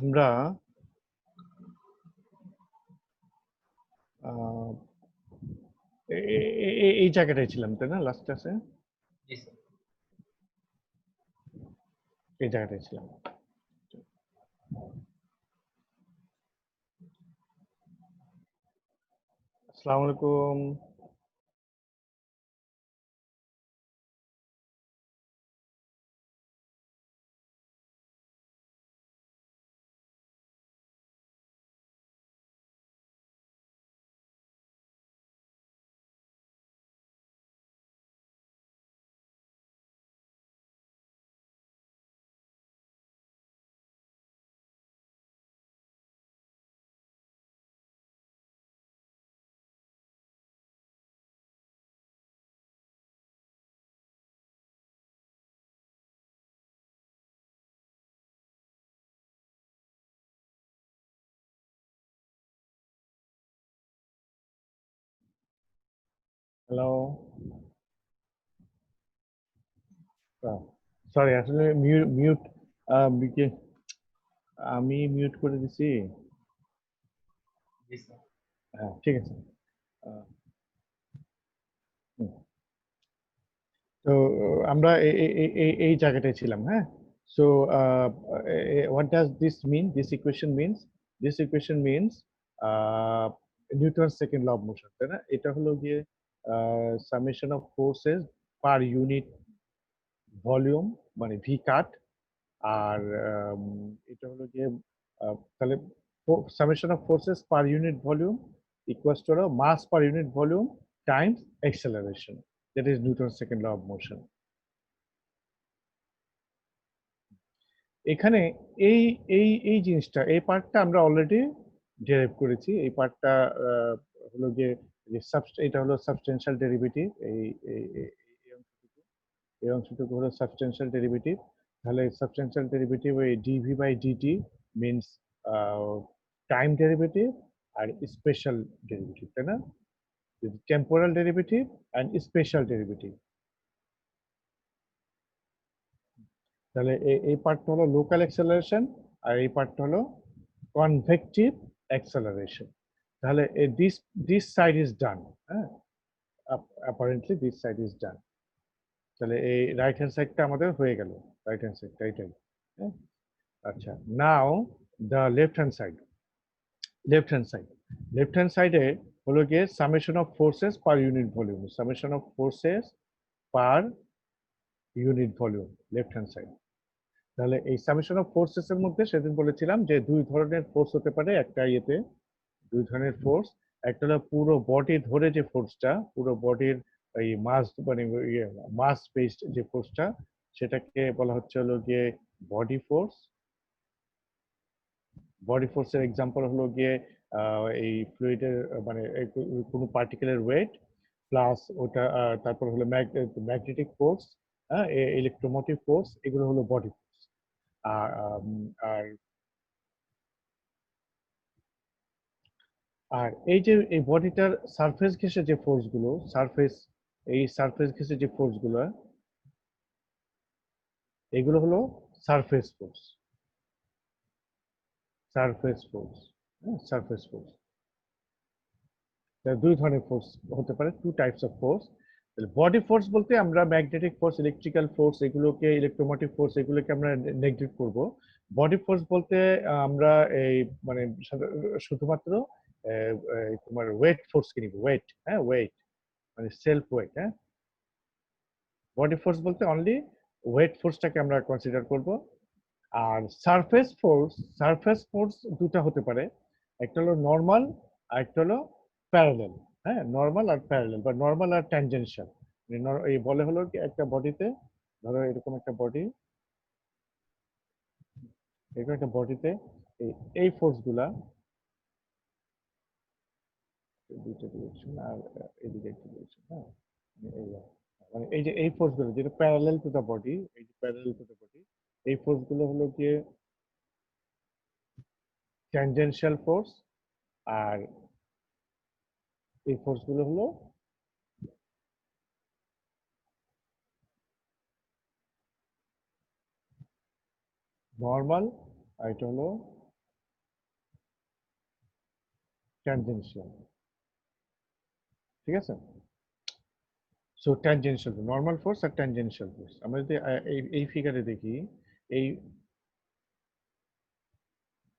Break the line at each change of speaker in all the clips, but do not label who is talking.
আমরা আহ, এই জায়গাটায় ছিলাম তাই না লাস্ট ক্লাসে?
জি স্যার।
এই জায়গাটায় ছিলাম। আসসালামু আলাইকুম। হ্যালো। সরি, আসলে মিউট আমি মিউট করে দিছি।
জি স্যার।
হ্যাঁ, ঠিক আছে। আহ, হুম। তো আমরা এই জায়গাটায় ছিলাম, হ্যাঁ। So what does this mean, this equation means, this equation means Newton second law of motion, তাই না? এটা হলো গিয়ে summation of forces per unit volume, মানে ভি কাট। আর এটা হলো গিয়ে তাহলে summation of forces per unit volume equals to mass per unit volume times acceleration, that is Newton's second law of motion. এখানে এই এই জিনিসটা, এই পার্টটা আমরা অলরেডি ডেরাইভ করেছি। এই পার্টটা হলো গিয়ে যে এটা হলো সাবস্টেনশিয়াল ডেরিভেটিভ। এই অংশটুকু হলো সাবস্টেনশিয়াল ডেরিভেটিভ। তাহলে সাবস্টেনশিয়াল ডেরিভেটিভ ওই dv by dt means time derivative আর স্পেশাল ডেরিভেটিভ, তাই না? Temporal derivative and special derivative. তাহলে এই পার্টটা হলো লোকাল অ্যাক্সেলারেশন, আর এই পার্টটা হলো কনভেকটিভ অ্যাক্সেলারেশন। তাহলে this this side is done, হ্যাঁ, apparently this side is done. তাহলে এই রাইট হ্যান্ড সাইডটা আমাদের হয়ে গেল, রাইট হ্যান্ড সাইডটা এটাই, হ্যাঁ। আচ্ছা, now the left hand side. Left hand side, left hand সাইডে হলো গিয়ে summation of forces per unit volume, summation of forces per unit volume, left hand side. তাহলে এই সামেশন অফ ফোর্সেস এর মধ্যে সেদিন বলেছিলাম যে দুই ধরনের ফোর্স হতে পারে একটা ইয়েতে, দুই ধরনের ফোর্স। একটা হলো পুরো বডি ধরে যে ফোর্সটা, পুরো বডির এই মাস, মানে মাস বেসড যে ফোর্সটা, সেটাকে বলা হচ্ছে হলো গিয়ে বডি ফোর্স। বডি ফোর্সের এক্সাম্পল হলো গিয়ে এই ফ্লুইডের, মানে কোনো পার্টিকেলের ওয়েট প্লাস ওটা, তারপর হলো ম্যাগনেটিক ফোর্স, হ্যাঁ, ইলেকট্রোমোটিভ ফোর্স, এগুলো হলো বডি ফোর্স। আর আর আর এই যে এই বডিটার সারফেস ঘেঁষে যে ফোর্স গুলো, এই সারফেস ঘেঁষে যে ফোর্স গুলো, এগুলো হলো surface force, surface force, surface force. দুই ধরনের ফোর্স হতে পারে, two types of force. Body force বলতে আমরা ম্যাগনেটিক ফোর্স, ইলেকট্রিক্যাল ফোর্স, এগুলোকে, ইলেকট্রোমোটিভ ফোর্স, এগুলোকে আমরা নেগলেক্ট করব। বডি ফোর্স বলতে আমরা এই মানে শুধুমাত্র তোমার ওয়েট ফোর্সকে নিব, ওয়েট, হ্যাঁ, ওয়েট মানে সেলফ ওয়েট, হ্যাঁ। বডি ফোর্স বলতে অনলি ওয়েট ফোর্সটাকে আমরা কনসিডার করব। আর সারফেস ফোর্স দুটো হতে পারে, একটা হলো নর্মাল আর একটা হলো প্যারালাল, হ্যাঁ, নর্মাল আর প্যারালাল বা নর্মাল আর ট্যানজেনশিয়াল। এই বলে হলো কি একটা বডিতে, ধরো এরকম একটা বডি, এরকম একটা বডিতে এই ফোর্স গুলা দুইটা ডিরেকশন, আর এদিকে একটা ডিরেকশন, হ্যাঁ, মানে এই যে এই ফোর্স গুলো যেটা প্যারালাল টু দা বডি, এই যে প্যারালাল টু দা বডি, এই ফোর্স গুলো হলো গিয়ে ট্যানজেনশিয়াল ফোর্স। আর এই ফোর্স গুলো হলো নর্মাল, আর এটা হলো ট্যানজেনশিয়াল, ঠিক আছে? সো ট্যানজেনশিয়াল নর্মাল ফোর্স আর ট্যানজেনশিয়াল ফোর্স আমরা যদি এই ফিগারে দেখি, এই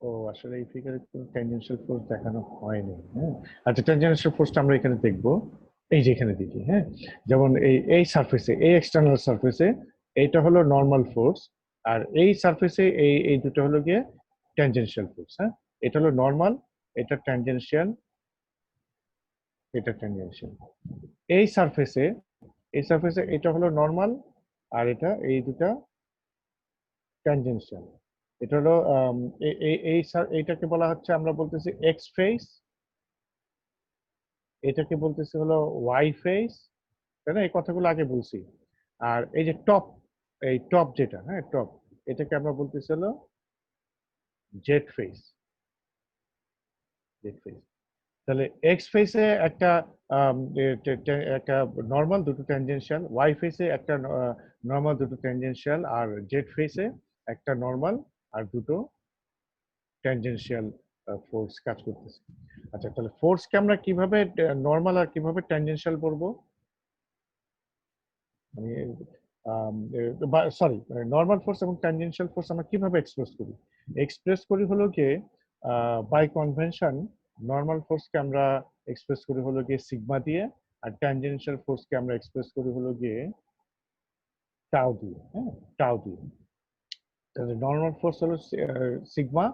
ও আসলে এই ফিগারে কোনো ট্যানজেনশিয়াল ফোর্স দেখানো হয়নি, হ্যাঁ? আচ্ছা, ট্যানজেনশিয়াল ফোর্সটা আমরা এখানে দেখবো, এই যে এখানে দেখি, হ্যাঁ? যেমন এই সারফেসে, এই এক্সটার্নাল সারফেসে এইটা হলো নর্মাল ফোর্স, আর এই সারফেসে এই দুটো হলো গিয়ে ট্যানজেনশিয়াল ফোর্স, হ্যাঁ? এটা হলো নর্মাল, এটা ট্যানজেনশিয়াল, এটা ট্যানজেনশিয়াল। এই সারফেসে, এটা হলো নর্মাল, আর এটা এই দুটা ট্যানজেনশিয়াল। এটা হলো এইটাকে বলা হচ্ছে, আমরা বলতেছি এক্স ফেস, এটাকে বলতেছি হলো ওয়াই ফেস, তাই না? এই কথাগুলো আগে বলছি। আর এই যে টপ, এই টপ যেটা, হ্যাঁ টপ, এটাকে আমরা বলতেছি হলো জেড ফেস, জেড ফেস। তাহলে এক্স ফেসে একটা একটা নর্মাল, দুটো ট্যানজেনশিয়াল, ওয়াই ফেসে একটা নর্মাল, দুটো ট্যানজেনশিয়াল, আর জেড ফেসে একটা নর্মাল আর দুটো ট্যানজেনশিয়াল ফোর্স কাজ করতেছে। আচ্ছা, তাহলে ফোর্সকে আমরা কিভাবে নর্মাল আর কিভাবে ট্যানজেনশিয়াল বলবো? আমি সরি, নর্মাল ফোর্স এবং ট্যানজেনশিয়াল ফোর্স আমরা কিভাবে এক্সপ্রেস করি? এক্সপ্রেস করি হলো গিয়ে বাই কনভেনশন, নর্মাল ফোর্সকে আমরা এক্সপ্রেস করি হলো গিয়ে সিগমা দিয়ে, আর ট্যানজেনশিয়াল ফোর্সকে আমরা এক্সপ্রেস করি হলো গিয়ে টাউ দিয়ে, হ্যাঁ, টাউ দিয়ে। তাহলে নর্মাল ফোর্স হলো সিগমা,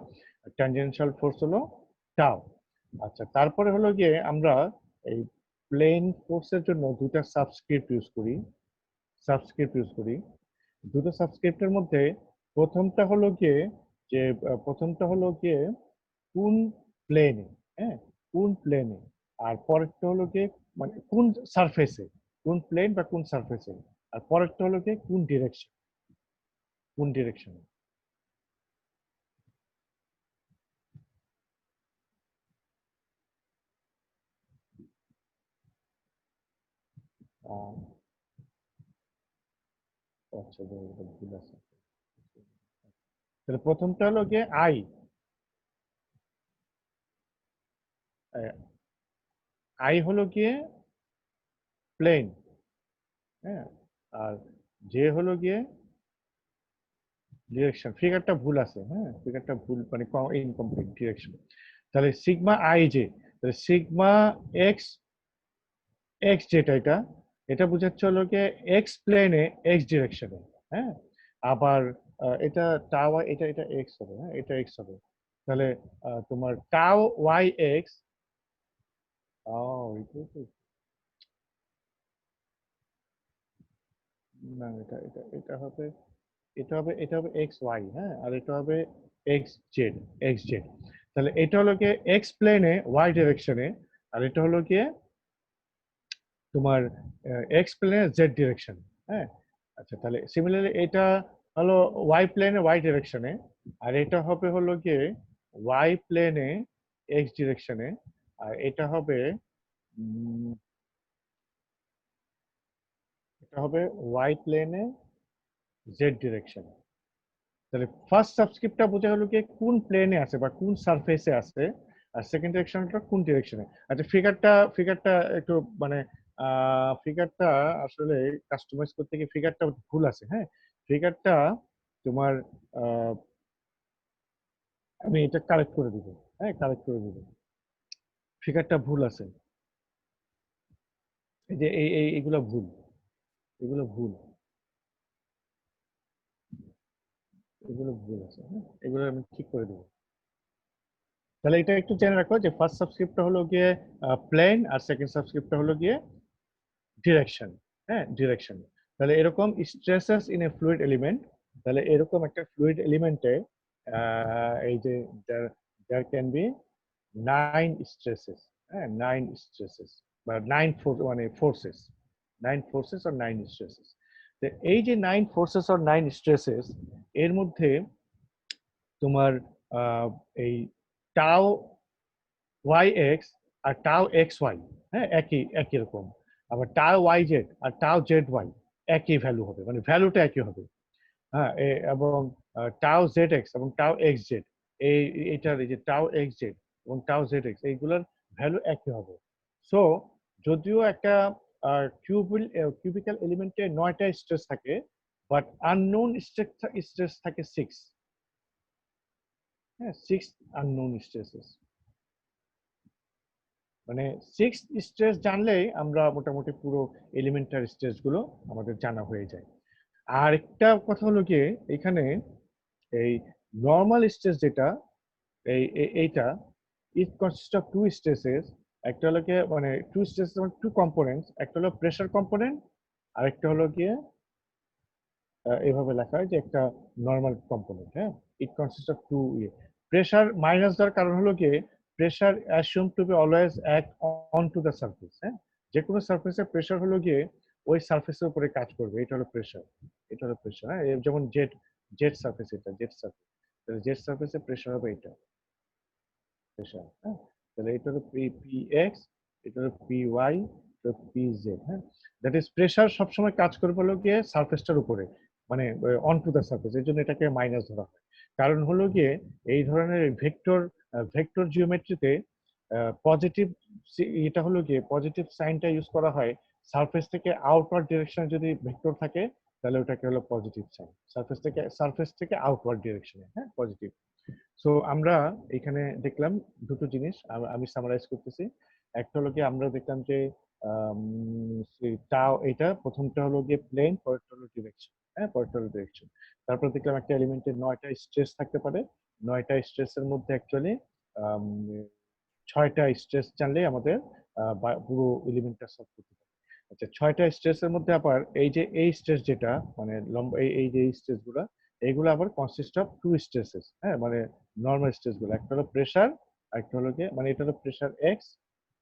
ট্যানজেনশিয়াল ফোর্স হলো টাউ। আচ্ছা, তারপরে হলো গিয়ে আমরা এই প্লেন ফোর্সের জন্য দুটা সাবস্ক্রিপ্ট ইউজ করি, সাবস্ক্রিপ্ট ইউজ করি। দুটো সাবস্ক্রিপ্টের মধ্যে প্রথমটা হলো গিয়ে যে প্রথমটা হলো গিয়ে কোন প্লেনে, হ্যাঁ, কোন প্লেনে, আর পরেরটা হলো গিয়ে মানে কোন সারফেসে, কোন প্লেন বা কোন সারফেসে, আর পরেরটা হলো গিয়ে কোন ডিরেকশন, কোন ডিরেকশনে। আচ্ছা, ভুল আছে। তাহলে প্রথমটা হলো গিয়ে আই হলো গিয়ে প্লেন, হ্যাঁ, আর জে হলো গিয়ে ডিরেকশন। ফিগারটা ভুল আছে, হ্যাঁ, ফিগারটা ভুল, মানে ইনকমপ্লিট ডিরেকশন। তাহলে সিগমা আই জে, তাহলে সিগমা এক্স, এক্স যেটা এটা, এটা বোঝাচ্ছে হলো গিয়ে এক্স প্লেনে এক্স ডিরেকশনে, হ্যাঁ। আবার এটা টাও, এটা এক্স হবে, হ্যাঁ, এটা এক্স হবে। তাহলে তোমার টাও ওয়াই এক্স, না, এটা হবে, এটা হবে এক্স ওয়াই, হ্যাঁ, আর এটা হবে এক্স জেড, এক্স জেড। তাহলে এটা হলো গিয়ে এক্স প্লেনে ওয়াই ডিরেকশনে, আর এটা হলো গিয়ে তোমার এক্স প্লেনে জেড ডিরেকশন, হ্যাঁ। আচ্ছা, তাহলে সিমিলারলি এটা হলো ওয়াই প্লেনে ওয়াই ডিরেকশনে, আর এটা হবে হলো গিয়ে ওয়াই প্লেনে এক্স ডিরেকশনে, আর এটা হবে ওয়াই প্লেনে জেড ডিরেকশনে। তাহলে ফার্স্ট সাবস্ক্রিপ্টটা বোঝা হলো কি কোন প্লেনে আছে বা কোন সারফেসে আছে, আর সেকেন্ড ডিরেকশনটা কোন ডিরেকশনে। আচ্ছা, ফিগারটা একটু মানে ফিগারটা আসলে কাস্টমাইজ করতে গিয়ে ফিগারটা ভুল আছে, হ্যাঁ। ফিগারটা তোমার আহ, আমি এটা কারেক্ট করে দিব, হ্যাঁ, কারেক্ট করে দিব। ফিগারটা ভুল আছে, এই যে এইগুলো ভুল, এগুলো ভুল, এগুলো ভুল আছে, হ্যাঁ, এগুলো আমি ঠিক করে দেবো। তাহলে এটা একটু জেনে রাখো যে ফার্স্ট সাবস্ক্রিপ্টটা হলো গিয়ে প্লেন, আর সেকেন্ড সাবস্ক্রিপ্টটা হলো গিয়ে ডিরেকশন, হ্যাঁ, ডিরেকশন। তাহলে এরকম stresses in a fluid element, তাহলে এরকম একটা ফ্লুইড এলিমেন্টে এই যে দেয়ার ক্যান বি 9 স্ট্রেসেস, হ্যাঁ, 9 স্ট্রেসেস বা মানে ফোর্সেস, 9 ফোর্সেস আর 9 স্ট্রেসেস। তো এই যে 9 ফোর্সেস আর 9 স্ট্রেসেস, এর মধ্যে তোমার আহ, এই টাও ওয়াই এক্স আর টাও এক্স ওয়াই, হ্যাঁ, একই একই রকম। আবার টাও ওয়াই জেড আর টাও জেড ওয়াই একই ভ্যালু হবে, মানে ভ্যালুটা একই হবে, হ্যাঁ। এবং টাও জেড এক্স এবং টাও এক্স জেড, এই এটার এই যে টাও এক্স জেড এবং টাও জেড এক্স, এইগুলোর ভ্যালু একই হবে। সো যদিও একটা কিউবিক্যাল এলিমেন্টে 9টা স্ট্রেস থাকে, বাট আননোন স্ট্রেস থাকে 6। হ্যাঁ, 6 আননোন স্ট্রেসেস। মানে 6 স্ট্রেস জানলেই আমরা মোটামুটি পুরো এলিমেন্টারি স্ট্রেস গুলো আমাদের জানা হয়ে যায়। আর একটা কথা হলো গিয়ে এখানে এই নর্মাল স্ট্রেস যেটা এইটা it consist of two stresses. একটা হলো গিয়ে মানে টু স্ট্রেস মানে টু কম্পোনেন্টস, একটা হলো প্রেসার কম্পোনেন্ট আর একটা হলো গিয়ে এইভাবে লেখা হয় যে একটা নর্মাল কম্পোনেন্ট। হ্যাঁ, it consist of two pressure minus দেওয়ার কারণ হলো গিয়ে pressure assume to be always act on to the surface. হ্যাঁ, যে কোনো সারফেসের প্রেসার হলো গিয়ে ওই সারফেসের উপরে কাজ করবে, এটা হলো প্রেসার। এটা হলো প্রেসার। হ্যাঁ, যেমন জেট জেট সারফেস, এটা জেট সারফেস, জেট সারফেসে প্রেসার হবে এটা প্রেসার। হ্যাঁ, তাহলে এটা হলো পি এক্স, এটা হলো পি ওয়াই, পি জেড। হ্যাঁ, দ্যাট ইজ প্রেসার সবসময় কাজ করবে হলো গিয়ে সারফেসটার উপরে, মানে অন টু দ্য সারফেস। এই জন্য এটাকে মাইনাস ধরা হয়। কারণ হলো গিয়ে এই ধরনের ভেক্টর ভেক্টর জিওমেট্রিতে পজিটিভ, এটা হলো গিয়ে পজিটিভ সাইনটা ইউজ করা হয় সারফেস থেকে আউটওয়ার্ড ডিরেকশনে। যদি ভেক্টর থাকে তাহলে ওটাকে হলো পজিটিভ সাইন, সারফেস থেকে আউটওয়ার্ড ডিরেকশনে। হ্যাঁ, পজিটিভ। সো আমরা এখানে দেখলাম দুটো জিনিস, আমি সামারাইজ করতেছি। একটা হলো গিয়ে আমরা দেখলাম যে টাও, এটা প্রথমটা হলো গিয়ে প্লেন, পরেরটা হলো ডিরেকশন। হ্যাঁ, পরেরটা হলো ডিরেকশন। তারপর দেখলাম একটা এলিমেন্টের 9টা স্ট্রেস থাকতে পারে। 9টা স্ট্রেসের মধ্যে অ্যাকচুয়ালি 6টা স্ট্রেস জানলে আমাদের পুরো এলিমেন্টটা সলভ করতে পারে। আচ্ছা, 6টা স্ট্রেসের মধ্যে আবার এই যে এই স্ট্রেস যেটা মানে লম্বা, এই যে এই স্ট্রেস গুলা, এইগুলো আবার কনসিস্ট অফ টু স্ট্রেসেস। হ্যাঁ, মানে নর্মাল স্ট্রেস গুলো, একটা হলো প্রেসার আর একটা হলো গিয়ে মানে এটা হলো প্রেসার এক্স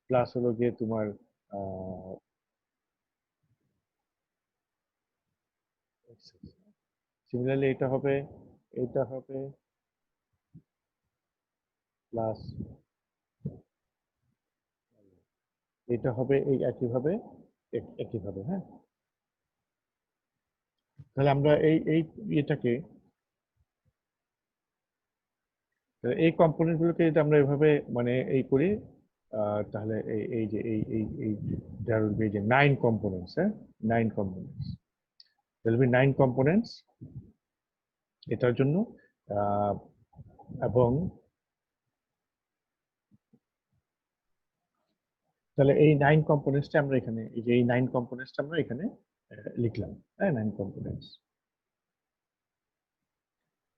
প্লাস হলো গিয়ে তোমার সিমিলারলি এটা হবে প্লাস এটা হবে এই একইভাবে একইভাবে। হ্যাঁ, তাহলে আমরা এই ইয়েটাকে, এই কম্পোনেন্ট গুলোকে যদি আমরা এভাবে মানে এই করি, তাহলে এই যে এই there will be যে 9 components। হ্যাঁ, 9 components, there will be 9 components এটার জন্য। আহ, এবং তাহলে এই 9 কম্পোনেন্টসটা আমরা এখানে, এই যে এই 9 কম্পোনেন্টসটা আমরা এখানে লিখলাম। হ্যাঁ, 9 কম্পোনেন্টস।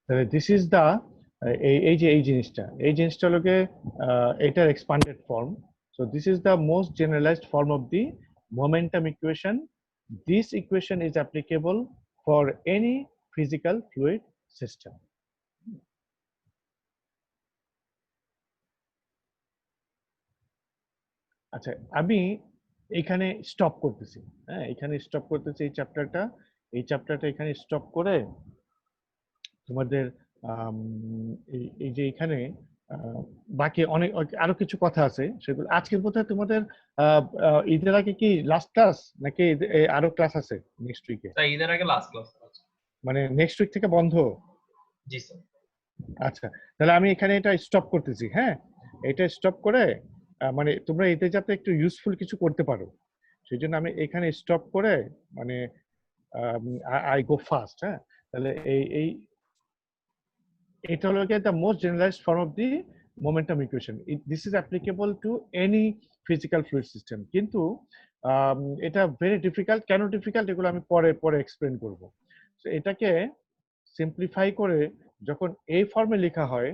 তাহলে দিস ইজ দা, এই যে এই জিনিসটা হলো গিয়ে এটার expanded form. So this is the most generalised form of the momentum equation. This equation is applicable for any physical fluid system. আচ্ছা, আমি এখানে স্টপ করতেছি। হ্যাঁ, এখানে স্টপ করতেছি এই চ্যাপ্টারটা এখানে স্টপ করে তোমাদের এই যে এখানে আহ, বাকি অনেক আরো কিছু কথা আছে, সেগুলো আজকের বোধহয় তোমাদের ঈদের আগে কি লাস্ট ক্লাস, নাকি আরো ক্লাস আছে নেক্সট উইকে?
স্যার ঈদের আগে লাস্ট ক্লাস আছে।
মানে নেক্সট উইক থেকে বন্ধ?
জি স্যার।
আচ্ছা, তাহলে আমি এখানে এটা স্টপ করতেছি। হ্যাঁ, এটা স্টপ করে মানে তোমরা এতে যাতে একটু ইউজফুল কিছু করতে পারো সেই জন্য আমি এখানে স্টপ করে মানে আই গো ফাস্ট। হ্যাঁ, তাহলে এই এটা হলো গিয়ে the most generalised form of the momentum equation. This is applicable to any physical fluid system. কিন্তু এটা ভেরি ডিফিকাল্ট। কেন ডিফিকাল্ট এগুলো আমি পরে পরে এক্সপ্লেন করব। তো এটাকে সিম্পলিফাই করে যখন এই ফর্মে লেখা হয়,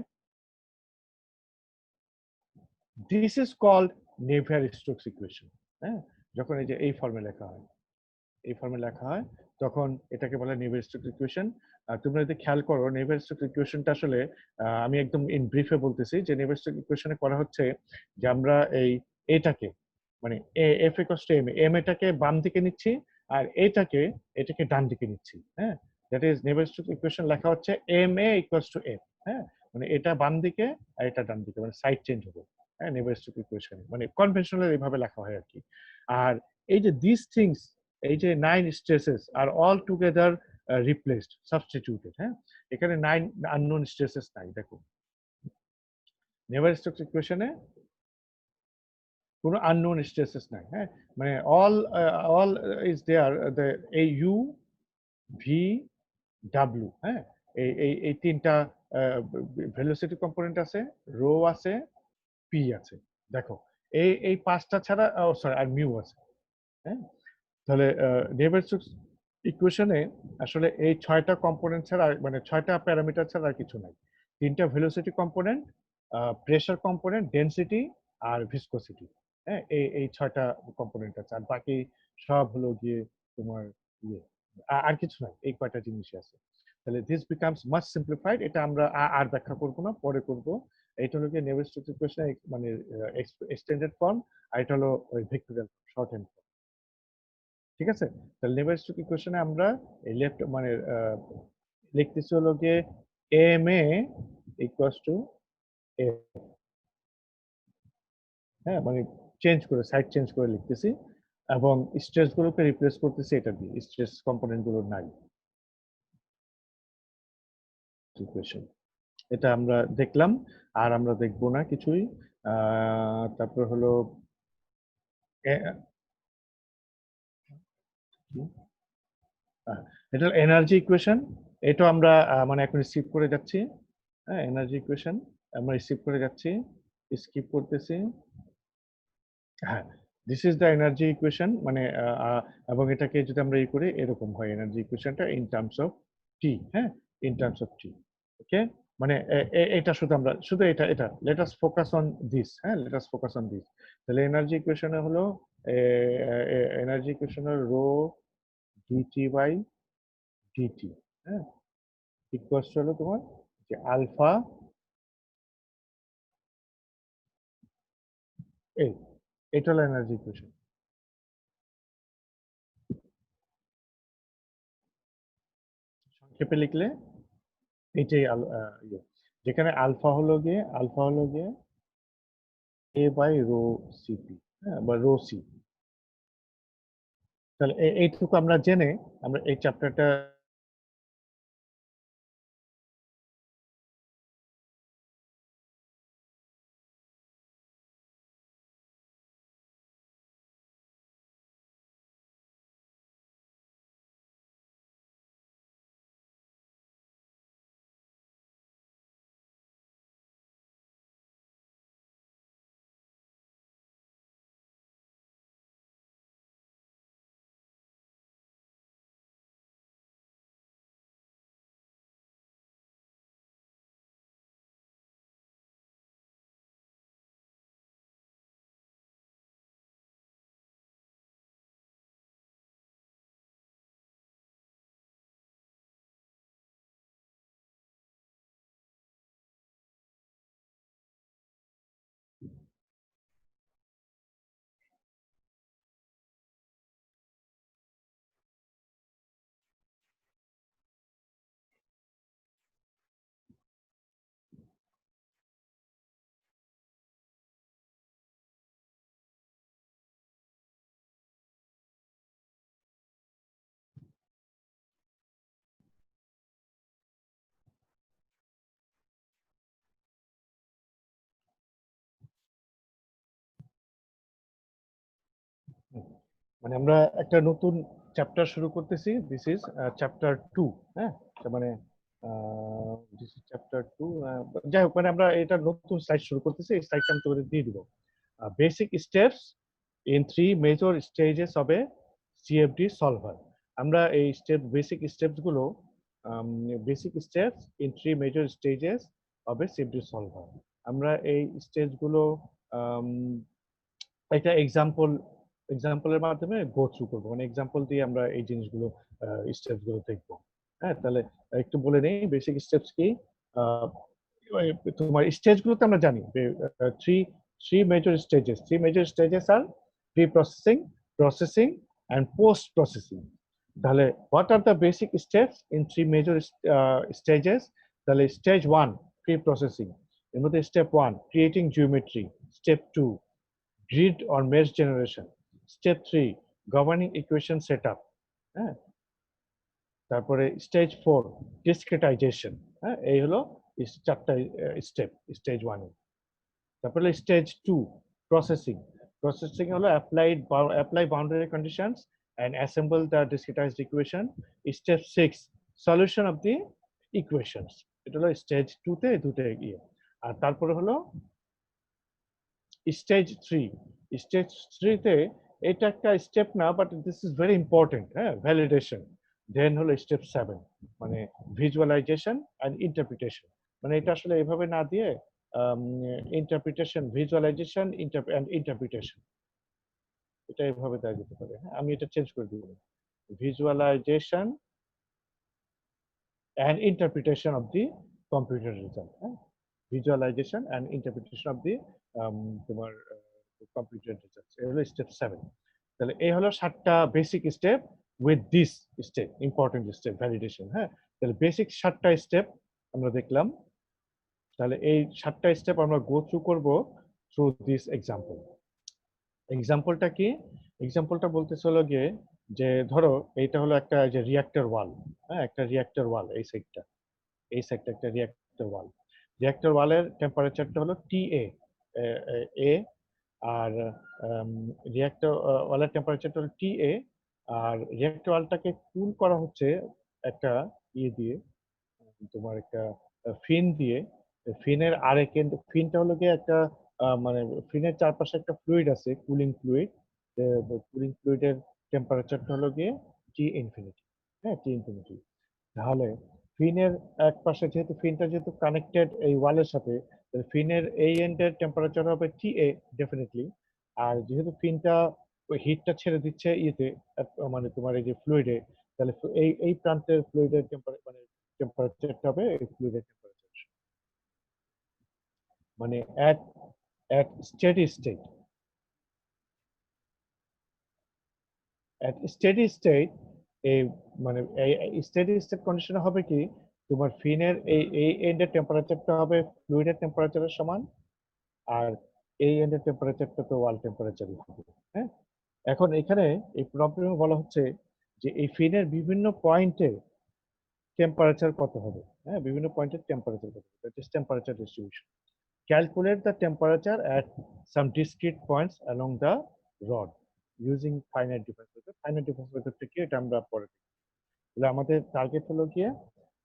দিস ইজ কল্ড নেভিয়ার-স্টোকস ইকুয়েশন। হ্যাঁ, যখন এই যে এই ফর্মে লেখা হয়, এই ফর্মে লেখা হয় তখন এটাকে বলে নেভিয়ার-স্টোকস ইকুয়েশন। তোমরা যদি খেয়াল করো নেভিয়ার-স্টোকস ইকুয়েশনটা আসলে আমি একদম ইন ব্রিফে বলতেছি যে নেভিয়ার-স্টোকস ইকুয়েশনে করা হচ্ছে যে আমরা এই এটাকে মানে F equals to M, M এটাকে বাম দিকে নিচ্ছি আর এটাকে ডান দিকে নিচ্ছি। হ্যাঁ, দ্যাট ইজ নেভিয়ার-স্টোকস ইকুয়েশন লেখা হচ্ছে M A equals to F. হ্যাঁ, মানে এটা বাম দিকে আর এটা ডান দিকে, মানে সাইড চেঞ্জ হবে। হ্যাঁ, নেভিয়ার-স্টোকস ইকুয়েশন মানে কনভেনশনাল এইভাবে লেখা হয় আর কি। আর এই যে দিস থিংস, এই যে 9 স্ট্রেসেস আর অল টুগেদার রিপ্লেসড, সাবস্টিটিউটেড। হ্যাঁ, এখানে 9 আননোন স্ট্রেসেস নাই। দেখো নেভার স্টোকস ইকুয়েশনে কোনো আননোন স্ট্রেসেস নাই, হ্যাঁ, মানে অল ইজ দেয়ার, দ্য এই ইউ ভি ডাব্লিউ, হ্যাঁ, এই তিনটা ভেলোসিটি কম্পোনেন্ট আছে, রো আছে, পি আছে। দেখো এই পাঁচটা ছাড়া, সরি, আর মিউ আছে, হ্যাঁ। তাহলে নেভার-স্টোকস ইকুয়েশনে আসলে এই ছয়টা কম্পোনেন্ট ছাড়া মানে ছয়টা প্যারামিটার ছাড়া আর কিছু নাই। তিনটা velocity component, pressure component, density আর ভিসকোসিটি, হ্যাঁ, এই ছয়টা কম্পোনেন্ট আছে, আর বাকি সব হলো গিয়ে তোমার ইয়ে, আর কিছু নাই, এই কয়টা জিনিসই আছে। তাহলে দিস বিকামস মাচ সিম্পলিফাইড, এটা আমরা আর ব্যাখ্যা করব না, পরে করব। এটা হলো গিয়ে নেভার-স্টোকস ইকুয়েশন মানে এক্সটেন্ডেড ফর্ম, আর এটা হলো ওই ভেক্টরিয়াল শর্ট হ্যান্ড। ঠিক আছে, তাহলে নেভার-স্টোকস ইকুয়েশনে আমরা এই লেফট মানে লিখতেছি হলো গিয়ে এম এ ইকুয়ালস টু এ, হ্যাঁ, মানে চেঞ্জ করে, সাইড চেঞ্জ করে লিখতেছি, এবং স্ট্রেস গুলোকে রিপ্লেস করতেছি এটা দিয়ে, স্ট্রেস কম্পোনেন্ট গুলো নাই ইকুয়েশন। এটা আমরা দেখলাম, আর আমরা দেখবো না কিছুই। তারপর হলো এটা এনার্জি ইকুয়েশন, এটা আমরা মানে এখন স্কিপ করে যাচ্ছি, হ্যাঁ, এনার্জি ইকুয়েশন আমরা স্কিপ করে যাচ্ছি, স্কিপ করতেছি। হ্যাঁ, this is the energy equation, মানে এবং এটাকে যদি আমরা করি এরকম হয় এনার্জি ইকুয়েশনটা ইন টার্মস অফ টি, হ্যাঁ, in terms of T. Okay, মানে এটা শুধু আমরা শুধু এটা let us focus on this, হ্যাঁ, let us focus on this. তাহলে এনার্জি ইকুয়েশনে হলো এনার্জি ইকুয়েশনের রো ডিটি বাই ডিটি, হ্যাঁ, ইকুয়ালস হলো তোমার যে আলফা এই, এটা হলো এনার্জি ইকুয়েশন। সংক্ষেপে লিখলে এটাই ইয়ে, যেখানে আলফা হলো গিয়ে এ বাই রো সিপি, হ্যাঁ, বা রো সি। তাহলে এইটুকু আমরা জেনে আমরা এই চ্যাপ্টারটা মানে আমরা একটা নতুন চ্যাপ্টার শুরু করতেছি, দিস ইজ চ্যাপ্টার 2, হ্যাঁ, তার মানে দিস ইজ চ্যাপ্টার 2। যাই হোক, মানে আমরা এটা নতুন স্লাইড শুরু করতেছি, এই স্লাইডটা আমি তোমাদের দিয়ে দিব। Basic steps in 3 major stages of A CFD solver. আমরা এই বেসিক স্টেপস গুলো, basic steps in 3 major stages of A CFD solver, আমরা এই স্টেজ গুলো একটা এক্সাম্পলের মাধ্যমে গো থ্রু করবো, মানে এক্সাম্পল দিয়ে আমরা এই জিনিসগুলো স্টেপস গুলো দেখবো। হ্যাঁ, তাহলে একটু বলে নেই বেসিক স্টেপস কি। আহ, তোমার স্টেজ গুলোতে আমরা জানি থ্রি থ্রি মেজর স্টেজেস আর pre processing, processing and post processing. তাহলে what are the basic steps in 3 major stages? তাহলে স্টেজ 1 প্রি প্রসেসিং, এর মধ্যে step 1 creating geometry, step 2 grid or mesh generation, step 3 governing equation setup, হ্যাঁ, তারপরে stage 4 discretization, হ্যাঁ, এই হলো চারটা স্টেপ স্টেজ 1 এ। তারপরে স্টেজ 2 প্রসেসিং, প্রসেসিং হলো apply boundary conditions and assemble the discretized equation. Step 6, solution of the equations. এটা হলো স্টেজ 2 তে দুটো গিয়ে। আর তারপরে হলো স্টেজ 3। স্টেজ 3 তে এটা একটা স্টেপ না, but this is very important, হ্যাঁ, ভ্যালিডেশন। দেন হলো স্টেপ 7, মানে ভিজুয়ালাইজেশন এন্ড ইন্টারপ্রিটেশন। মানে এটা আসলে এভাবে না দিয়ে ইন্টারপ্রিটেশন, ভিজুয়ালাইজেশন এন্ড ইন্টারপ্রিটেশন, এটা এভাবে দেওয়া যেতে পারে। হ্যাঁ, আমি এটা চেঞ্জ করে দিব, visualisation and interpretation of the computer result, visualization and interpretation of the তোমার computer results, এই হলো স্টেপ 7। তাহলে এই হলো 7টা basic step with this step, important step validation. হ্যাঁ, তাহলে বেসিক 7টা স্টেপ আমরা দেখলাম। তাহলে এই 7টা স্টেপ আমরা গো থ্রু করব থ্রু দিস এক্সাম্পল। এক্সাম্পলটা কি? এক্সাম্পলটা বলতেছে হলো গিয়ে যে ধরো এইটা হলো একটা যে রিঅ্যাক্টর ওয়াল, হ্যাঁ, একটা রিঅ্যাক্টর ওয়াল, এই সাইডটা একটা রিঅ্যাক্টর ওয়াল। রিঅ্যাক্টর ওয়ালের টেম্পারেচারটা হলো TA এ, আর রিঅ্যাক্টর ওয়ালের টেম্পারেচারটা হলো TA, আর রিঅ্যাক্টর ওয়ালটাকে কুল করা হচ্ছে একটা ইয়ে দিয়ে, তোমার একটা ফিন দিয়ে। ফিনের আরেক এন্ড, ফিনটা হলো গিয়ে একটা মানে ফিনের চারপাশে একটা ফ্লুইড আছে, কুলিং ফ্লুইড। কুলিং ফ্লুইডের টেম্পারেচারটা হলো গিয়ে T∞, হ্যাঁ, T∞। তাহলে ফিনের এক পাশে, যেহেতু ফিনটা যেহেতু কানেক্টেড এই ওয়ালের সাথে, ফিনের এই এন্ডের টেম্পারেচার হবে TA ডেফিনেটলি। আর যেহেতু ফিনটা ওই হিটটা ছেড়ে দিচ্ছে ইয়েতে, মানে তোমার এই যে ফ্লুইডে, তাহলে এই প্রান্তের ফ্লুইডের মানে টেম্পারেচারটা হবে এই ফ্লুইডের টেম্পারেচার, মানে at steady state, at steady state এই মানে এই স্টেডি স্টেট কন্ডিশনে হবে কি, তোমার ফিনের এই এন্ডের টেম্পারেচারটা হবে ফ্লুইডের টেম্পারেচারের সমান, আর এই এন্ডের টেম্পারেচারটা তো ওয়াল টেম্পারেচারই হবে। হ্যাঁ, এখন এখানে এই প্রবলেমে বলা হচ্ছে যে এই ফিনের বিভিন্ন পয়েন্টে টেম্পারেচার কত হবে। হ্যাঁ, বিভিন্ন পয়েন্টের টেম্পারেচার কত হবে, that is temperature distribution. Calculate the temperature at some discrete points along the rod using finite difference method. Finite difference method থেকে এটা আমরা পরে দেখব। তাহলে আমাদের টার্গেট হলো গিয়ে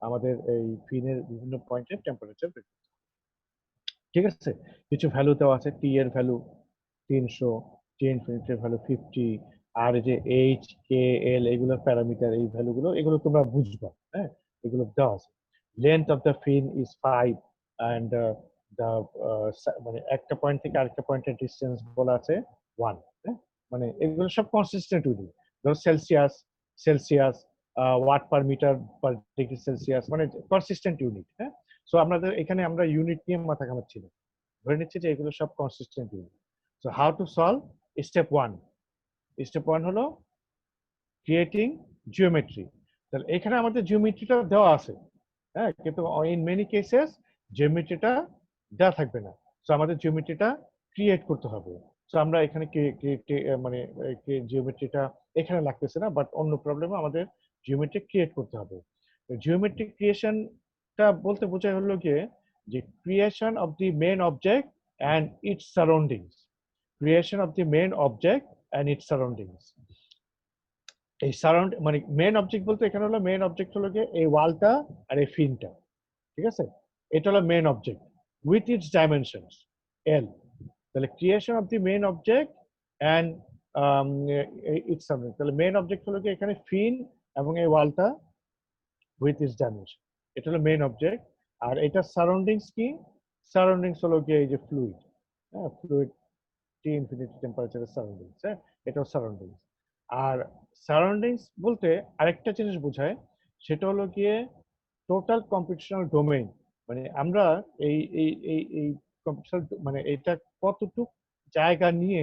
আমাদের এই ফিনের বিভিন্ন পয়েন্টের টেম্পারেচার বের করতে হবে। ঠিক আছে, কিছু ভ্যালু দেওয়া আছে, টি এর ভ্যালু 300, টি ইনফিনিটির ভ্যালু 50, আর এই যে এইচ কে এল এগুলো প্যারামিটার, এই ভ্যালুগুলো এগুলো তোমরা বুঝবা। হ্যাঁ, এগুলো দেওয়া আছে। Length of the fin is 5 and the মানে একটা পয়েন্ট থেকে আরেকটা পয়েন্টের ডিসটেন্স বলা আছে 1। হ্যাঁ, মানে এগুলো সব কনসিস্টেন্ট ইউনিট। ধরো Celsius watt per metre per degree Celsius, মানে কনসিস্টেন্ট ইউনিট। হ্যাঁ, সো আমাদের এখানে আমরা ইউনিট নিয়ে মাথা ঘামাচ্ছি না, ধরে নিচ্ছি যে এগুলো সব consistent unit. So how to solve? Step 1, step 1 হলো ক্রিয়েটিং জিওমেট্রি। তাহলে এখানে আমাদের জিওমেট্রিটা দেওয়া আছে, হ্যাঁ, কিন্তু ইন মেনি কেসেস জিওমেট্রিটা দেওয়া থাকবে না। সো আমাদের জিওমেট্রিটা ক্রিয়েট করতে হবে। সো আমরা এখানে মানে জিওমেট্রিটা এখানে লাগতেছে না, বাট অন্য প্রবলেমে আমাদের জিওমেট্রি ক্রিয়েট করতে হবে। জিওমেট্রিক ক্রিয়েশনটা বলতে বোঝায় হলো গিয়ে যে creation of the main object and it's surroundings, creation of the main object and it's surroundings. এই সারাউন্ড মানে মেইন অবজেক্ট বলতে এখানে হলো মেইন অবজেক্ট হলো গিয়ে এই ওয়ালটা আর এই ফিনটা। ঠিক আছে, এটা হলো main object with its dimensions L. তাহলে creation of the main object and its surrounding, তাহলে মেইন অবজেক্ট হলো গিয়ে এখানে ফিন এবং এই ওয়ালটা উইথ ইটস ডাইমেনশন, এটা হলো মেইন অবজেক্ট। আর এটা সারাউন্ডিংস কি? সারাউন্ডিংস হলো গিয়ে এই যে ফ্লুইড, হ্যাঁ, ফ্লুইড টি ইনফিনিটি টেম্পারেচারের সারাউন্ডিংস, হ্যাঁ, এটাও সারাউন্ডিংস। আর সারাউন্ডিংস বলতে আরেকটা জিনিস বোঝায়, সেটা হলো গিয়ে টোটাল কম্পিটিশনাল ডোমেইন। মানে আমরা এই এই এই এই কম্পিটিশনাল মানে এটা কতটুক জায়গা নিয়ে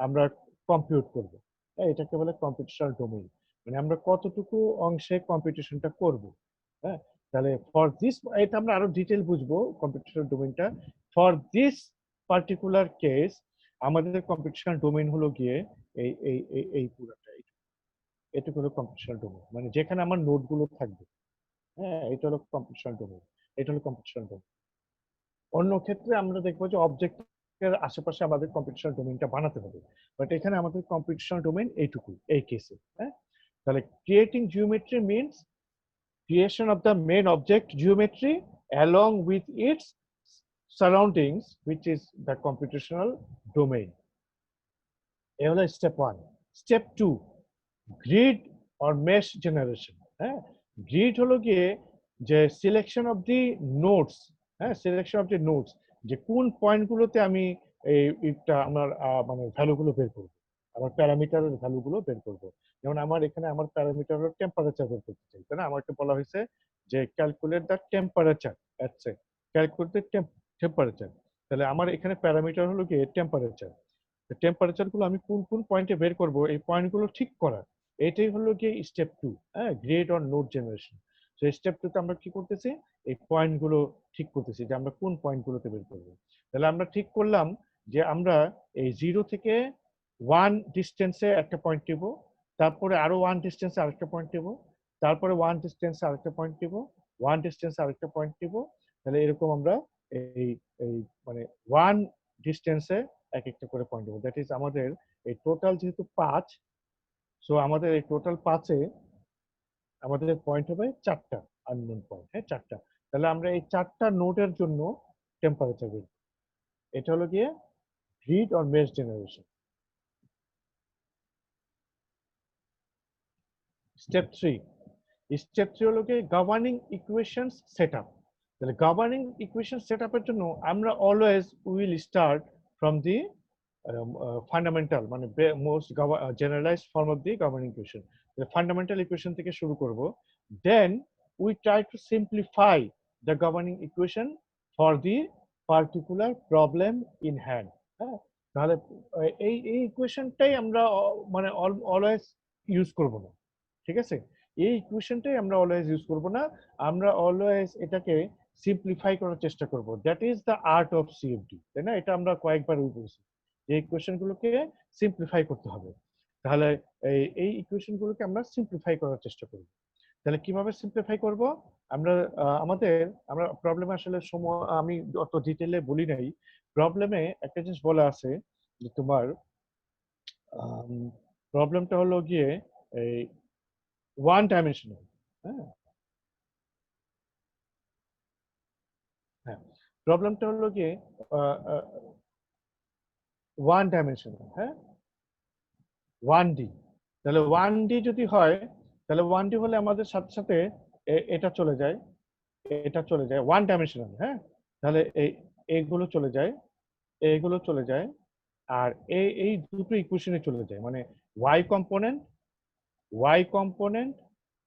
আমরা কম্পিউট করব, হ্যাঁ, এটাকে বলে কম্পিটিশনাল ডোমেইন। মানে আমরা কতটুকু অংশে কম্পিটিশনটা করব। হ্যাঁ, তাহলে ফর দিস, এটা আমরা আরো ডিটেল বুঝবো কম্পিটিশনাল ডোমেইনটা। ফর দিস পার্টিকুলার কেস আমাদের কম্পিটিশনাল ডোমেইন হলো গিয়ে এই এই এই পুরোটা, এটুকু হলো কম্পিটিশনাল ডোমেইন, মানে যেখানে আমার নোটগুলো থাকবে। হ্যাঁ, এটা হলো কম্পিটিশনাল ডোমেইন, এটা হলো কম্পিটিশনাল ডোমেইন। অন্য ক্ষেত্রে আমরা দেখবো যে অবজেক্ট এর আশেপাশে আমাদের কম্পিটিশনাল ডোমেইনটা বানাতে হবে, বাট এখানে আমাদের কম্পিটিশনাল ডোমেইন এইটুকুই এই কেসে। হ্যাঁ, তাহলে creating geometry means creation of the main object geometry along with its surroundings, which is the computational domain. এ হলো step 1। Step 2, grid or mesh generation. হ্যাঁ, গ্রিড হলো গিয়ে যে সিলেকশন অফ দি নোডস, হ্যাঁ, সিলেকশন অফ দি নোডস, যে কোন পয়েন্টগুলোতে আমি এইটা আমার মানে ভ্যালুগুলো বের করব, আমার প্যারামিটারের ভ্যালুগুলো বের করব। যেমন আমার এখানে আমার প্যারামিটার হলো টেম্পারেচার বের করতে চাই, তাই না? আমাকে বলা হয়েছে যে calculate the temperature at say, calculate the temperature. তাহলে আমার এখানে প্যারামিটার হলো গিয়ে টেম্পারেচার। টেম্পারেচার গুলো আমি কোন কোন পয়েন্টে বের করব, এই পয়েন্টগুলো ঠিক করা, এটাই হলো গিয়ে স্টেপ 2। হ্যাঁ, গ্রেড অর নোড জেনারেশন। তো স্টেপ 2 তে আমরা কি করতেছি, এই পয়েন্টগুলো ঠিক করতেছি যে আমরা কোন পয়েন্টগুলোতে বের করব। তাহলে আমরা ঠিক করলাম যে আমরা এই 0 থেকে 1 ডিস্টেন্সে একটা পয়েন্ট নেব, তারপরে আরো 1 ডিস্টেন্সে আরেকটা পয়েন্ট নেব, তারপরে 1 ডিস্টেন্সে আরেকটা পয়েন্ট নেব, 1 ডিস্টেন্সে আরেকটা পয়েন্ট নেব। তাহলে এরকম আমরা এই এই মানে 1 ডিস্টেন্সে এক একটা করে পয়েন্ট নেব। দ্যাট ইজ আমাদের এই টোটাল যেহেতু 5, সো আমাদের এই টোটাল 5-এ আমাদের পয়েন্ট হবে 4টা আননোন পয়েন্ট। হ্যাঁ, 4টা। তাহলে আমরা এই 4টা নোডের জন্য টেম্পারেচার বের করব। এটা হলো গিয়ে grid or mesh generation. Step 3, step 3 হলো গিয়ে গভর্নিং ইকুয়েশনস সেটআপ। তাহলে গভর্নিং ইকুয়েশন সেটআপের জন্য আমরা always will start from the fundamental, মানে most generalised form of the governing equation. Fundamental equation থেকে শুরু করব। Then we try to simplify the governing equation for the particular problem in hand. হ্যাঁ, তাহলে এই এই ইকুয়েশনটাই আমরা মানে অলওয়েজ ইউজ করব না, ঠিক আছে? এই ইকুয়েশনটাই আমরা অলওয়েজ ইউজ করব না, আমরা অলওয়েজ এটাকে সিম্পলিফাই করার চেষ্টা করব। That is the art of CFD, তাই না? এটা আমরা কয়েকবার বলছি, এই ইকুয়েশনগুলোকে সিম্পলিফাই করতে হবে। তাহলে এই ইকুয়েশনগুলোকে আমরা সিম্পলিফাই করার চেষ্টা করব। তাহলে কিভাবে সিম্পলিফাই করব? আমরা আমরা প্রবলেমে আসলে আমি অত ডিটেইলে বলি নাই। প্রবলেমে একটা জিনিস বলা আছে যে তোমার প্রবলেমটা হলো গিয়ে এই ওয়ান ডাইমেনশনাল। হ্যাঁ, হ্যাঁ, প্রবলেমটা হলো গিয়ে ওয়ান ডাইমেনশনাল। হ্যাঁ, 1D। তাহলে 1D যদি হয়, তাহলে 1D হলে আমাদের সাথে সাথে এটা চলে যায়, এটা চলে যায় ওয়ান ডাইমেনশনাল। হ্যাঁ, তাহলে এইগুলো চলে যায়, এইগুলো চলে যায়, আর এই দুটো ইকুয়েশনে চলে যায়, মানে ওয়াই কম্পোনেন্ট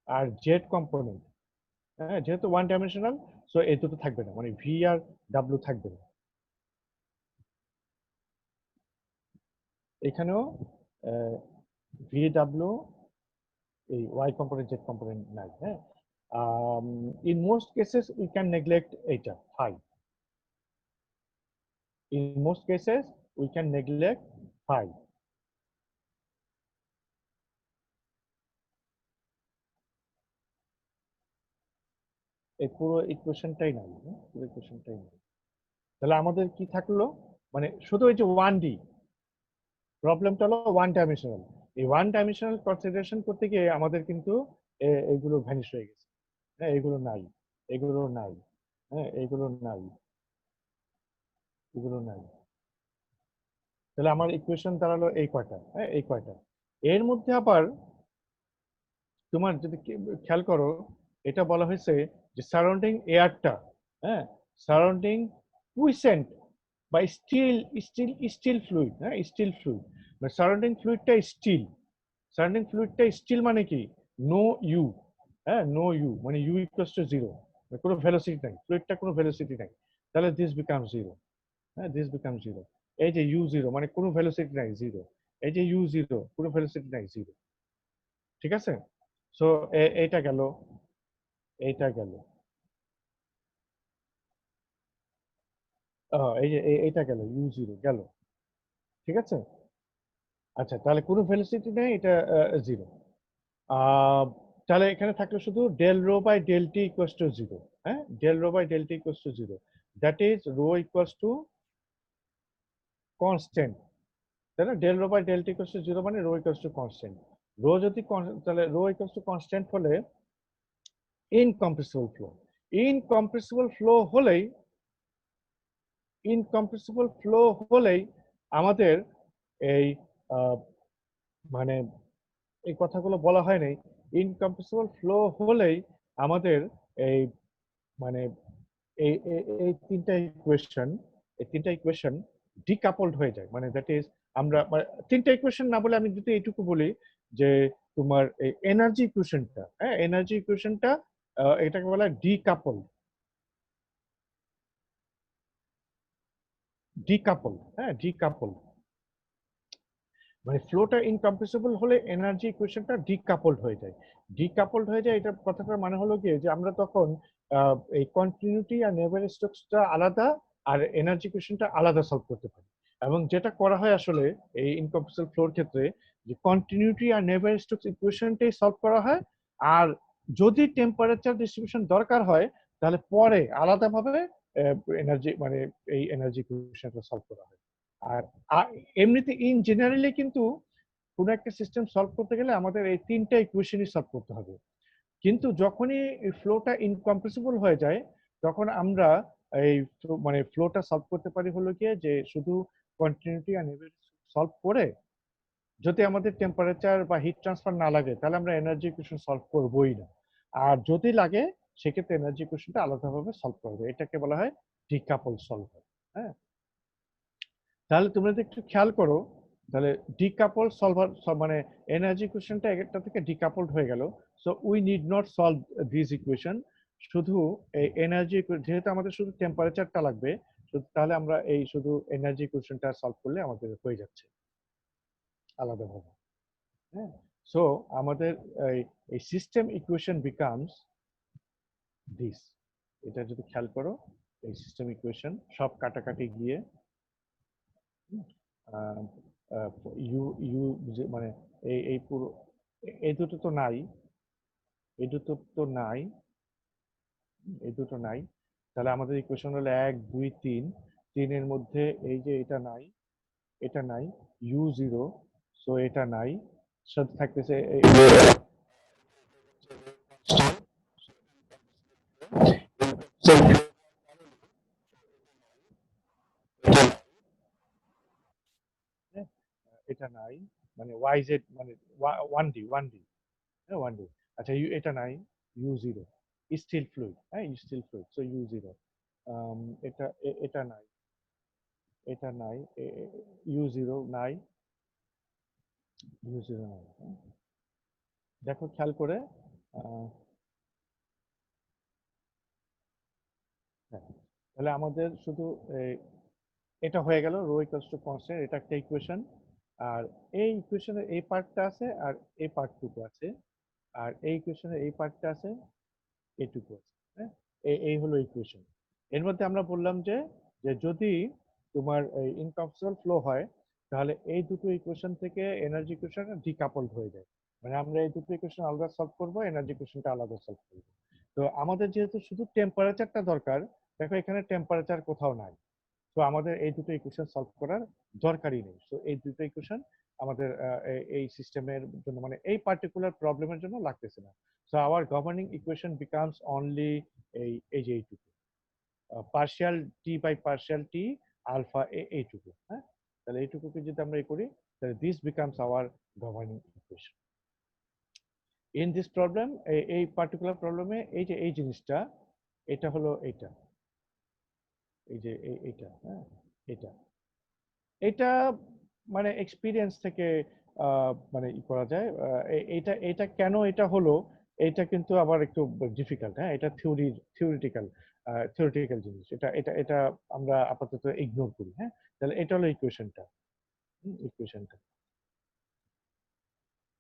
আর জেড কম্পোনেন্ট। হ্যাঁ, যেহেতু ওয়ান ডাইমেনশনাল, সো এই দুটো থাকবে না, মানে ভি আর ডাব্লিউ থাকবে না। এখানেও ভি ডাব্লিউ, এই ওয়াই কম্পোনেন্ট জেড কম্পোনেন্ট নাই। হ্যাঁ, in most cases we can neglect এইটা phi. In most cases we can neglect phi. এই পুরো ইকুয়েশনটাই নাই, পুরো ইকুয়েশনটাই নাই। তাহলে আমাদের কি থাকলো, মানে শুধু এই যে 1D প্রবলেমটা হলো ওয়ান ডাইমেনশনাল। এই ওয়ান ডাইমেনশনাল কনসিডারেশন করতে গিয়ে আমাদের কিন্তু এইগুলো ভ্যানিশ হয়ে গেছে। হ্যাঁ, এগুলো নাই, এগুলো নাই। হ্যাঁ, এগুলো নাই, এগুলো নাই। তাহলে আমার ইকুয়েশন দাঁড়ালো এই কয়টা। হ্যাঁ, এই কয়টা। এর মধ্যে আবার তোমার যদি খেয়াল করো, এটা বলা হয়েছে যে সারাউন্ডিং এয়ারটা, হ্যাঁ, সারাউন্ডিং কুইসেন্ট বা স্টিল ফ্লুইড। হ্যাঁ, স্টিল ফ্লুইড, মানে সারাউন্ডিং ফ্লুইডটা স্টিল। সারাউন্ডিং ফ্লুইডটা স্টিল মানে কি, নো ইউ। হ্যাঁ, নো ইউ মানে ইউ ইকুয়ালস টু জিরো, কোনো ভেলোসিটি নাই, ফ্লুইডটা কোনো ভেলোসিটি নাই। তাহলে দিস বিকাম জিরো। হ্যাঁ, দিস বিকাম জিরো। এই যে ইউ জিরো মানে কোনো ভেলোসিটি নাই, জিরো। এই যে ইউ জিরো কোনো ভেলোসিটি নাই, জিরো। ঠিক আছে? সো এইটা গেল, এইটা গেল, এই যে এইটা গেল, ইউ জিরো গেল। ঠিক আছে? আচ্ছা, তাহলে কোনো ভেলোসিটি নেই, এটা জিরো। তাহলে এখানে থাকলো শুধু del rho by del T equals to zero. হ্যাঁ, del rho by del T equals to zero, that is rho equals to constant, তাই না? Del rho by del T equals to 0 মানে rho equals to constant. Rho যদি তাহলে rho equals to constant হলে incompressible flow, incompressible flow হলেই incompressible flow হলেই আমাদের এই মানে এই কথাগুলো বলা হয় নাই, ইনকম্প্রেসিবল ফ্লো হলেই আমাদের এই মানে এই তিনটা ইকুয়েশন ডিকাপলড হয়ে যায়। মানে দ্যাট ইজ আমরা তিনটা ইকুয়েশন না বলে আমি যদি এইটুকু বলি যে তোমার এই এনার্জি ইকুয়েশনটা, হ্যাঁ এনার্জি ইকুয়েশনটা এটাকে বলা হয় ডিকাপল, হ্যাঁ ডিকাপল। মানে ফ্লোটা ইনকম্প্রেসিবল হলে এনার্জি ইকুয়েশনটা ডিকাপলড হয়ে যায়। ডিকাপলড হয়ে যায়, এটা কথাটার মানে হলো কি যে আমরা তখন এই কন্টিনিউটি আর নেভার স্ট্রোকসটা আলাদা আর এনার্জি ইকুয়েশনটা আলাদা সলভ করতে পারি। এবং যেটা করা হয় আসলে এই ইনকম্প্রেসিবল ফ্লোর ক্ষেত্রে যে কন্টিনিউটি আর নেভার স্ট্রোকস ইকুয়েশনটাই সলভ করা হয়, আর যদি টেম্পারেচার ডিস্ট্রিবিউশন দরকার হয় তাহলে পরে আলাদাভাবে এনার্জি মানে এই এনার্জি ইকুয়েশনটা সলভ করা হয়। আর এমনিতে ইন জেনারেলি কিন্তু কোনো একটা সিস্টেম সলভ করতে গেলে আমাদের এই তিনটা ইকুয়েশনই সলভ করতে হবে। কিন্তু যখনই ফ্লোটা ইনকম্প্রেসিবল হয়ে যায় তখন আমরা এই মানে ফ্লোটা সলভ করতে পারি হলো গিয়ে যে শুধু কন্টিনিউটি আর নেভার সলভ করে যদি আমাদের টেম্পারেচার বা হিট ট্রান্সফার না লাগে তাহলে আমরা এনার্জি ইকুয়েশন সলভ করবোই না। আর যদি লাগে সেক্ষেত্রে এনার্জি ইকুয়েশনটা আলাদাভাবে সলভ করবে, এটাকে বলা হয় ডিকাপল সলভার। হ্যাঁ, তাহলে তোমরা যদি একটু খেয়াল করো তাহলে ডিকাপল সলভার মানে এনার্জি ইকুয়েশনটা একটা থেকে ডিকাপলড হয়ে গেল। So we need not solve this equation, শুধু এই এনার্জি যেহেতু আমাদের শুধু টেম্পারেচারটা লাগবে তাহলে আমরা এই শুধু এনার্জি ইকুয়েশনটা সলভ করলে আমাদের হয়ে যাচ্ছে আলাদাভাবে। হ্যাঁ, সো আমাদের এই সিস্টেম ইকুয়েশন বিকামস দিস। এটা যদি খেয়াল করো এই সিস্টেম ইকুয়েশন সব কাটাকাটি গিয়ে ইউ ইউ মানে এই পুরো এই দুটো তো নাই, এই দুটো তো নাই, এই দুটো নাই, তাহলে আমাদের ইকুয়েশন হলো 1 2 3, তিনের মধ্যে এই যে এটা নাই, এটা নাই, u0, সো এটা নাই, সাথে থাকতেছে এটা নাই, মানে yz মানে 1d হ্যাঁ 1d। আচ্ছা এটা নাই, u0 স্টিল ফ্লুইড, হ্যাঁ স্টিল ফ্লুইড, সো u0। এটা এটা নাই, এটা নাই, u0 নাই, u0 নাই। দেখো খেয়াল করে হ্যাঁ, তাহলে আমাদের শুধু এটা হয়ে গেল রো ইকুয়ালস টু কনস্ট্যান্ট, এটা একটা ইকুয়েশন। আর এই ইকুয়েশনের এই পার্টটা আছে আর এই পার্টটুকু আছে, আর এই ইকুয়েশনের এই পার্টটা আছে, এইটুকু আছে। হ্যাঁ, এই হলো ইকুয়েশন। এর মধ্যে আমরা বললাম যে যে যদি তোমার ইনকম্প্রেসিবল ফ্লো হয় তাহলে এই দুটো ইকুয়েশন থেকে এনার্জি ইকুয়েশন ডিকাপলড হয়ে যায়। মানে আমরা এই দুটো ইকুয়েশন আলাদা সলভ করব, এনার্জি ইকুয়েশনটা আলাদা সলভ করব। তো আমাদের যেহেতু শুধু টেম্পারেচারটা দরকার, দেখো এখানে টেম্পারেচার কোথাও নাই, তো আমাদের এই দুটো ইকুয়েশন সলভ করার দরকারই নেই। তো এই দুটো ইকুয়েশন আমাদের এই সিস্টেমের জন্য মানে এই পার্টিকুলার প্রবলেমের জন্য লাগতেছে না। So our governing equation becomes only এই যে এইটুকু partial T by partial T alpha এইটুকু। হ্যাঁ, তাহলে এইটুকুকে যদি আমরা করি তাহলে this becomes our governing equation. In this problem এই পার্টিকুলার প্রবলেমে এই যে এই জিনিসটা এটা হলো এইটা, এই যে এইটা, হ্যাঁ এটা এটা মানে এক্সপিরিয়েন্স থেকে মানে ই করা যায়। এটা এটা কেন এটা হলো এটা কিন্তু আবার একটু ডিফিকাল্ট। হ্যাঁ, এটা থিওরিটিক্যাল জিনিস, এটা এটা এটা আমরা আপাতত ইগনোর করি। হ্যাঁ, তাহলে এটা হলো ইকুয়েশনটা, ইকুয়েশনটা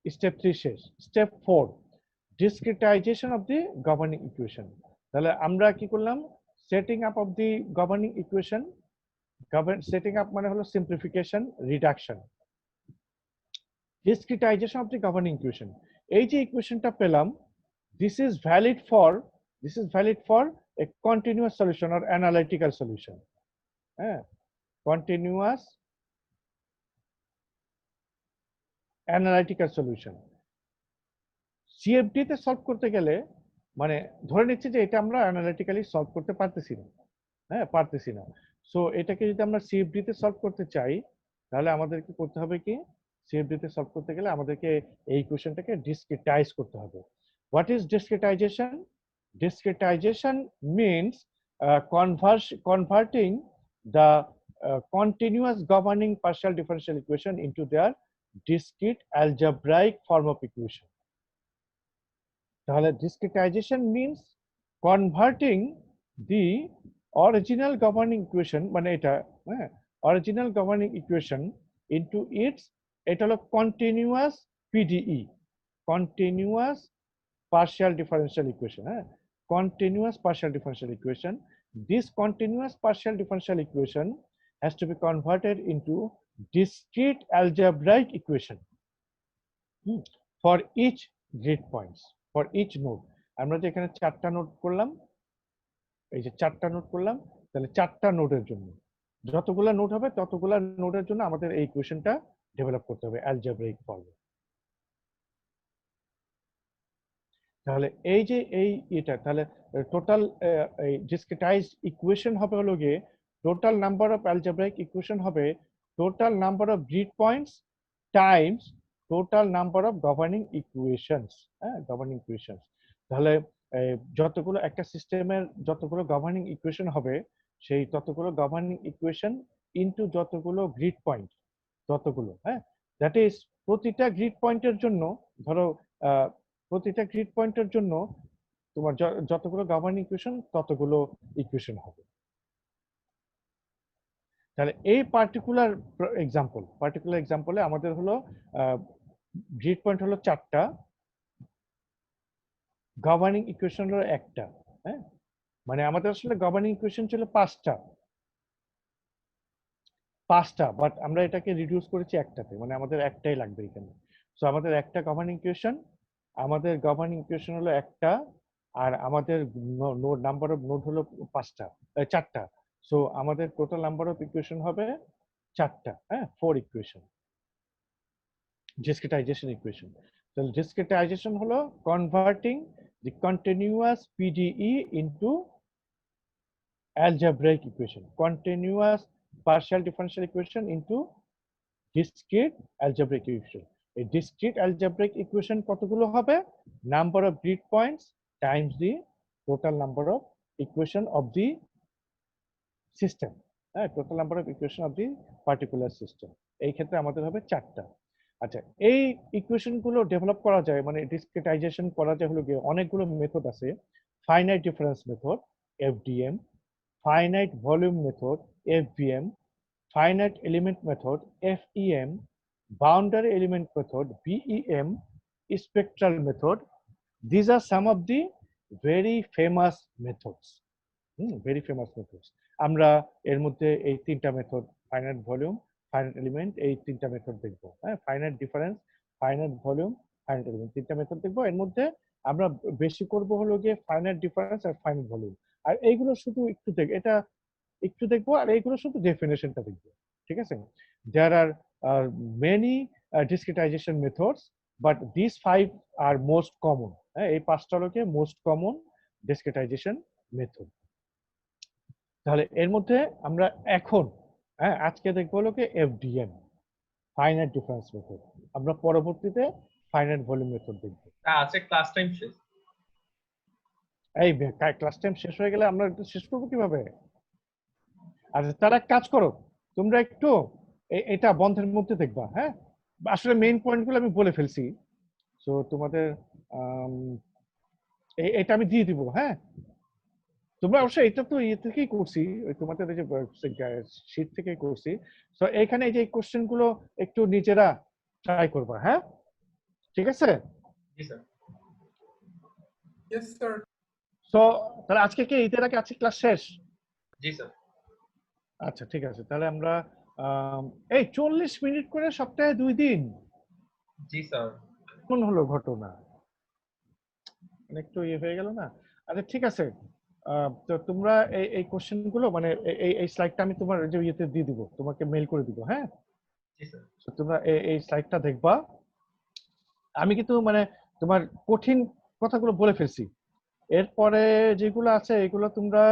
স্টেপ 3 শেষ। Step 4 discretization of the governing equation. তাহলে আমরা কি করলাম, setting up of the governing equation. Setting up মানে হলো simplification reduction. Discretization of the governing equation, এই যে ইকুয়েশনটা পেলাম this is valid for a continuous solution or analytical solution. হ্যাঁ, continuous অ্যানালাইটিক্যাল সলিউশন। সিএফডি তে সলভ করতে গেলে মানে ধরে নিচ্ছি যে এটা আমরা অ্যানালিটিক্যালি সলভ করতে পারতেছি না, হ্যাঁ পারতেছি না। সো এটাকে যদি আমরা সিএফডি তে সলভ করতে চাই তাহলে আমাদেরকে করতে হবে কি, সিএফডি তে সলভ করতে গেলে আমাদেরকে এই কোশ্চেনটাকে ডিসক্রিটাইজ করতে হবে। What is discretization? Discretization means converting the continuous governing partial differential equation into their discrete algebraic form of equation. তাহলে discretization means converting the original governing equation মানে এটা original governing equation into its এটা হলো continuous PDE, continuous partial differential equation, continuous partial differential equation. This continuous partial differential equation has to be converted into discrete algebraic equation for each grid points, for each node. আমরা যে এখানে চারটা node করলাম, এই যে চারটা node করলাম, তাহলে চারটা নোডের জন্য যতগুলা নোড হবে ততগুলা নোডের জন্য আমাদের এই ইকুয়েশনটা ডেভেলপ করতে হবে অ্যালজেব্রাইক ফর্মে। তাহলে এই যে এই এটা তাহলে টোটাল ডিসক্রিটাইজড ইকুয়েশন হবে হলো গিয়ে total number of algebraic equation হবে total number of grid points Times total number of governing equations, governing equations. তাহলে যতগুলো একটা সিস্টেমের যতগুলো গভর্নিং ইকুয়েশন হবে সেই ততগুলো গভর্নিং ইকুয়েশন ইনটু যতগুলো গ্রিড পয়েন্ট ততগুলো, দ্যাট ইজ প্রতিটা গ্রিড পয়েন্টের জন্য ধরো প্রতিটা গ্রিড পয়েন্টের জন্য তোমার যতগুলো গভর্নিং ইকুয়েশন ততগুলো ইকুয়েশন হবে। তাহলে এই পার্টিকুলার এক্সাম্পলে আমাদের হলো গ্রিড পয়েন্ট হলো চারটা, গভর্নিং ইকুয়েশন হলো একটা, মানে আমাদের আসলে গভর্নিং ইকুয়েশন ছিল পাঁচটা, বাট আমরা এটাকে রিডিউস করেছি একটাতে, মানে আমাদের একটাই লাগবে এখানে। সো আমাদের একটা গভর্নিং ইকুয়েশন, আমাদের গভর্নিং ইকুয়েশন হলো একটা, আর আমাদের নোড নাম্বার অফ নোড হলো চারটা। সো আমাদের টোটাল নাম্বার অফ ইকুয়েশন হবে চারটা, 4 ইকুয়েশন, ডিসক্রিটাইজেশন ইকুয়েশন। তাহলে ডিসক্রিটাইজেশন হলো converting the continuous PDE into algebraic equation, continuous partial differential equation into discrete algebraic equation. A discrete algebraic equation কতগুলো হবে? Number of grid points times the total number of equation of the system, total number of equation of the particular system. এই ক্ষেত্রে আমাদের হবে চারটা। আচ্ছা, এই equation গুলো ডেভেলপ করা যায় মানে ডিসক্রিটাইজেশন করা যায় হলো গিয়ে অনেকগুলো মেথড আছে। Finite difference method FDM, finite volume method FVM, finite element method FEM, boundary element method BEM, spectral method. These are some of the very famous methods. Very famous methods. আমরা এর মধ্যে এই তিনটা method finite volume, finite element, এই তিনটা method দেখবো। Finite difference, finite volume, finite element, তিনটা method দেখবো। এর মধ্যে আমরা বেশি করব হলো গিয়ে ফাইনাইট ডিফারেন্স আর ফাইনাইট ভলিউম। আর এইগুলো শুধু এটা একটু দেখবো, আর এইগুলো শুধু ডেফিনেশনটা দেখবো, ঠিক আছে? There are many discretization methods, but this 5 are most common. এই পাঁচটা হলো গিয়ে মোস্ট কমন ডিসক্রিটাইজেশন মেথড। তাহলে এর মধ্যে আমরা এখন আজকে দেখবো হলো গিয়ে এফডিএম, ফাইনাইট ডিফারেন্স মেথড। আমরা পরবর্তীতে ফাইনাইট ভলিউম মেথড দেখবো।
আছে ক্লাস টাইম শেষ।
এই ক্লাস টাইম শেষ হয়ে গেলে আমরা একটু শেষ করবো কিভাবে? আচ্ছা, তারা কাজ করো, তোমরা একটু এটা বন্ধের মধ্যে দেখবা। আসলে মেইন পয়েন্টগুলো আমি বলে ফেলছি। সো তোমাদের এটা আমি দিয়ে দিব। তোমরা অবশ্যই এটা তো ইয়ে থেকেই করছি, তোমাদের এই যে শীট থেকেই করছি। সো এখানে এই যে কোশ্চেন গুলো একটু নিজেরা ট্রাই করবা। ঠিক আছে?
জি স্যার।
Yes, sir.
সো তাহলে আজকে কি ঈদের আগে আজকে ক্লাস শেষ?
জি স্যার।
আচ্ছা, ঠিক আছে। তাহলে আমরা এই 40 মিনিট করে সপ্তাহে 2 দিন।
জি স্যার।
কোন হলো ঘটনা? একটু ইয়ে হয়ে গেল না? আচ্ছা, ঠিক আছে। তো তোমরা এই কোশ্চেন গুলো মানে এই স্লাইডটা আমি তোমার যে ইয়েতে দিয়ে দিব, তোমাকে মেইল করে দিব।
জি স্যার।
তোমরা এই স্লাইডটা দেখবা, আমি কিন্তু মানে তোমার কঠিন কথাগুলো বলে ফেলছি। এরপরে যেগুলো আছে এগুলো তোমরা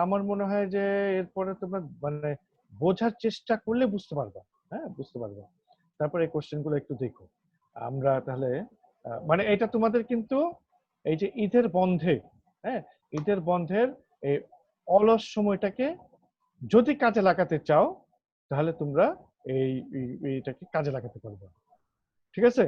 আমার মনে হয় যে এরপরে তোমরা মানে বোঝার চেষ্টা করলে বুঝতে পারবা। হ্যাঁ, বুঝতে পারবা। তারপরে এই কোশ্চেন গুলো একটু দেখো। আমরা তাহলে মানে এটা তোমাদের কিন্তু এই যে ঈদের বন্ধে, হ্যাঁ, ঈদের বন্ধের এই অলস সময়টাকে যদি কাজে লাগাতে চাও তাহলে তোমরা এইটাকে কাজে লাগাতে পারবে। ঠিক আছে?